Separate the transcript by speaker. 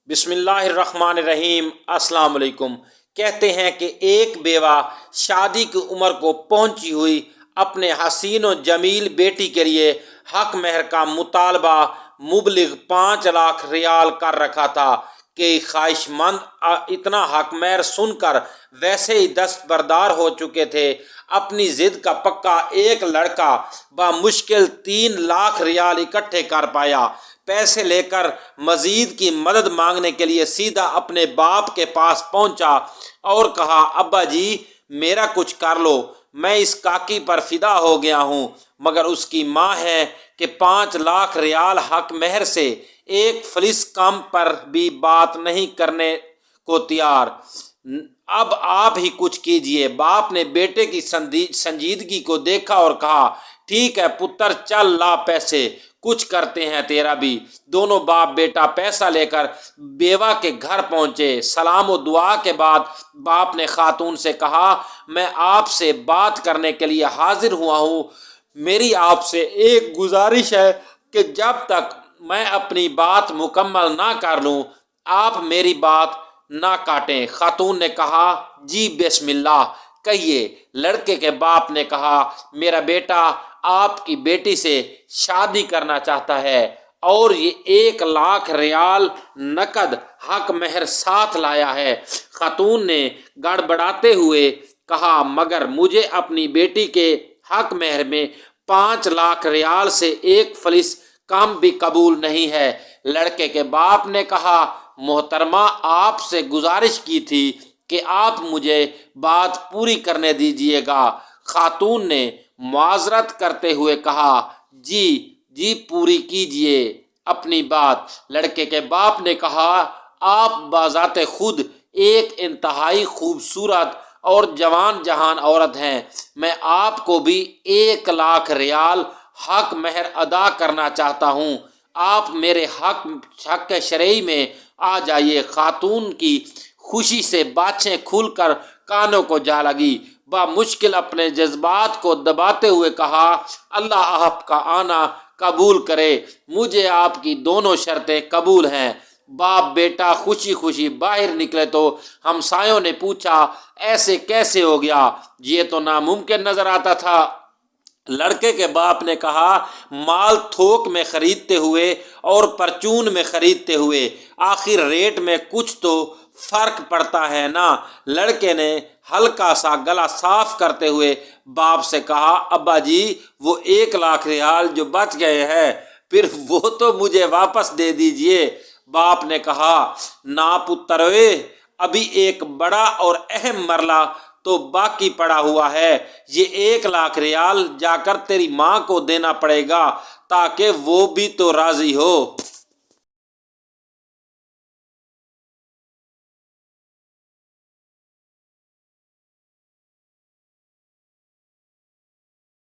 Speaker 1: بسم اللہ الرحمن الرحیم۔ السلام علیکم۔ کہتے ہیں کہ ایک بیوہ شادی کی عمر کو پہنچی ہوئی اپنے حسین و جمیل بیٹی کے لیے حق مہر کا مطالبہ مبلغ 5 لاکھ ریال کر رکھا تھا کہ خواہش مند اتنا حق مہر سن کر ویسے ہی دستبردار ہو چکے تھے۔ اپنی ضد کا پکا ایک لڑکا بمشکل 3 لاکھ ریال اکٹھے کر پایا۔ پیسے لے کر مزید کی مدد مانگنے کے لیے سیدھا اپنے باپ کے پاس پہنچا اور کہا، ابا جی میرا کچھ کر لو، میں اس کاکی پر فدا ہو گیا ہوں۔ مگر اس کی ماں ہے کہ 5 لاکھ ریال حق مہر سے ایک فلس کم پر بھی بات نہیں کرنے کو تیار۔ اب آپ ہی کچھ کیجئے۔ باپ نے بیٹے کی سنجیدگی کو دیکھا اور کہا، ٹھیک ہے پتر، چل لا پیسے، کچھ کرتے ہیں تیرا بھی۔ دونوں باپ بیٹا پیسہ لے کر بیوہ کے گھر پہنچے۔ سلام و دعا کے بعد باپ نے خاتون سے کہا، میں آپ سے بات کرنے کے لیے حاضر ہوا ہوں۔ میری آپ سے ایک گزارش ہے کہ جب تک میں اپنی بات مکمل نہ کر لوں آپ میری بات نہ کاٹیں۔ خاتون نے کہا، جی بسم اللہ کہیے۔ لڑکے کے باپ نے کہا، میرا بیٹا آپ کی بیٹی سے شادی کرنا چاہتا ہے اور یہ 1 لاکھ ریال نقد حق مہر ساتھ لایا ہے۔ خاتون نے گڑبڑاتے ہوئے کہا، مگر مجھے اپنی بیٹی کے حق مہر میں 5 لاکھ ریال سے ایک فلس کم بھی قبول نہیں ہے۔ لڑکے کے باپ نے کہا، محترمہ آپ سے گزارش کی تھی کہ آپ مجھے بات پوری کرنے دیجیے گا۔ خاتون نے معذرت کرتے ہوئے کہا، جی پوری کیجیے اپنی بات۔ لڑکے کے باپ نے کہا، آپ بذات خود ایک انتہائی خوبصورت اور جوان جہان عورت ہیں۔ میں آپ کو بھی 1 لاکھ ریال حق مہر ادا کرنا چاہتا ہوں۔ آپ میرے حق شرعی میں آ جائیے۔ خاتون کی خوشی سے باتیں کھل کر کانوں کو جا لگی۔ بمشکل اپنے جذبات کو دباتے ہوئے کہا، اللہ آپ کا آنا قبول کرے، مجھے آپ کی دونوں شرطیں قبول ہیں۔ باپ بیٹا خوشی خوشی باہر نکلے تو ہمسایوں نے پوچھا، ایسے کیسے ہو گیا؟ یہ تو ناممکن نظر آتا تھا۔ لڑکے کے باپ نے کہا، مال تھوک میں خریدتے ہوئے اور پرچون میں خریدتے ہوئے آخر ریٹ میں کچھ تو فرق پڑتا ہے نا۔ لڑکے نے ہلکا سا گلا صاف کرتے ہوئے باپ سے کہا، ابا جی وہ 1 لاکھ ریال جو بچ گئے ہیں پھر وہ تو مجھے واپس دے دیجئے۔ باپ نے کہا، نا پتروے، ابھی ایک بڑا اور اہم مرلہ تو باقی پڑا ہوا ہے۔ یہ 1 لاکھ ریال جا کر تیری ماں کو دینا پڑے گا تاکہ وہ بھی تو راضی ہو۔